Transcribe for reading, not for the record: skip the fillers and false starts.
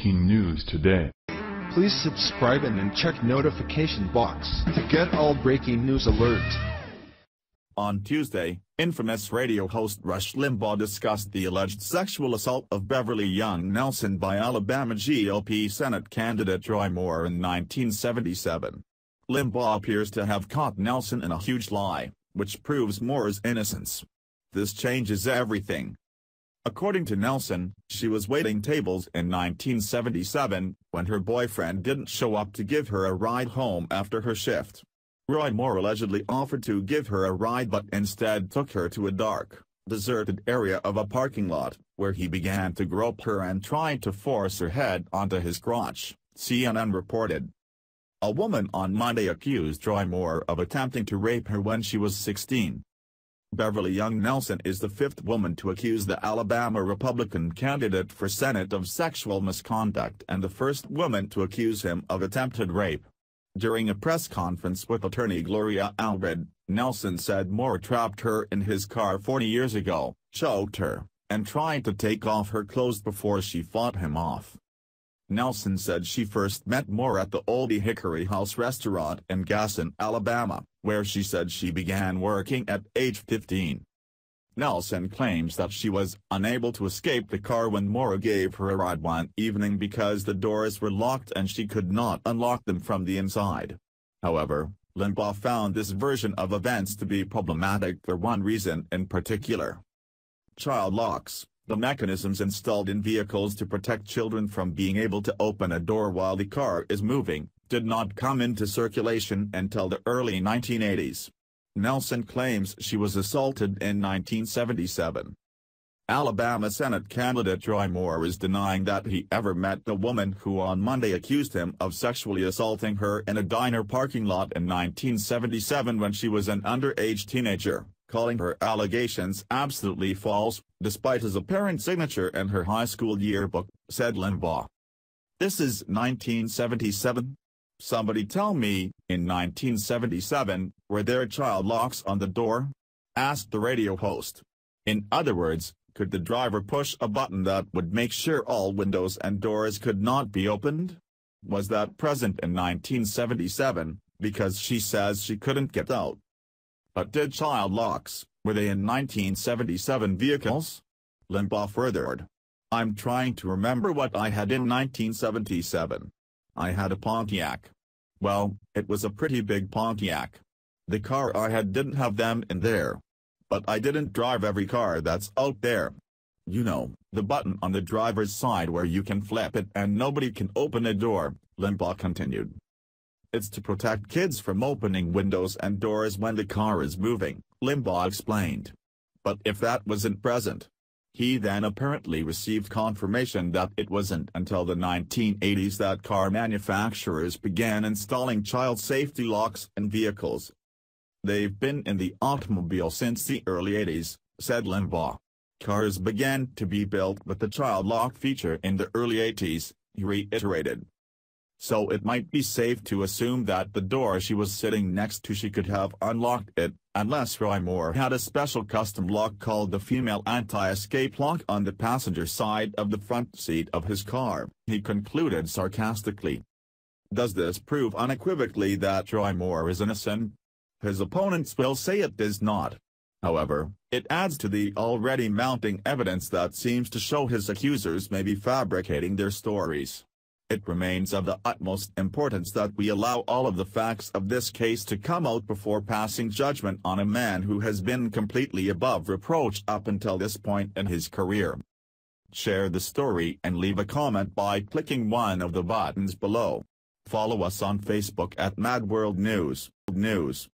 breaking news today. Please subscribe and then check notification box to get all breaking news alerts. On Tuesday, infamous radio host Rush Limbaugh discussed the alleged sexual assault of Beverly Young Nelson by Alabama GOP Senate candidate Roy Moore in 1977. Limbaugh appears to have caught Nelson in a huge lie, which proves Moore's innocence. This changes everything. According to Nelson, she was waiting tables in 1977, when her boyfriend didn't show up to give her a ride home after her shift. Roy Moore allegedly offered to give her a ride but instead took her to a dark, deserted area of a parking lot, where he began to grope her and tried to force her head onto his crotch, CNN reported. A woman on Monday accused Roy Moore of attempting to rape her when she was 16. Beverly Young Nelson is the fifth woman to accuse the Alabama Republican candidate for Senate of sexual misconduct and the first woman to accuse him of attempted rape. During a press conference with attorney Gloria Allred, Nelson said Moore trapped her in his car 40 years ago, choked her, and tried to take off her clothes before she fought him off. Nelson said she first met Moore at the Oldie Hickory House restaurant in Gaston, Alabama, where she said she began working at age 15. Nelson claims that she was unable to escape the car when Moore gave her a ride one evening because the doors were locked and she could not unlock them from the inside. However, Limbaugh found this version of events to be problematic for one reason in particular. Child locks, the mechanisms installed in vehicles to protect children from being able to open a door while the car is moving, did not come into circulation until the early 1980s. Nelson claims she was assaulted in 1977. Alabama Senate candidate Roy Moore is denying that he ever met the woman who on Monday accused him of sexually assaulting her in a diner parking lot in 1977 when she was an underage teenager, calling her allegations absolutely false, despite his apparent signature in her high school yearbook, said Limbaugh. This is 1977? Somebody tell me, in 1977, were there child locks on the door? Asked the radio host. In other words, could the driver push a button that would make sure all windows and doors could not be opened? Was that present in 1977, because she says she couldn't get out? But did child locks, were they in 1977 vehicles? Limbaugh furthered. I'm trying to remember what I had in 1977. I had a Pontiac. Well, it was a pretty big Pontiac. The car I had didn't have them in there. But I didn't drive every car that's out there. You know, the button on the driver's side where you can flip it and nobody can open a door, Limbaugh continued. It's to protect kids from opening windows and doors when the car is moving, Limbaugh explained. But if that wasn't present, he then apparently received confirmation that it wasn't until the 1980s that car manufacturers began installing child safety locks in vehicles. They've been in the automobile since the early 80s, said Limbaugh. Cars began to be built with the child lock feature in the early 80s, he reiterated. So it might be safe to assume that the door she was sitting next to she could have unlocked it, unless Roy Moore had a special custom lock called the female anti-escape lock on the passenger side of the front seat of his car, he concluded sarcastically. Does this prove unequivocally that Roy Moore is innocent? His opponents will say it does not. However, it adds to the already mounting evidence that seems to show his accusers may be fabricating their stories. It remains of the utmost importance that we allow all of the facts of this case to come out before passing judgment on a man who has been completely above reproach up until this point in his career. Share the story and leave a comment by clicking one of the buttons below. Follow us on Facebook at Mad World News.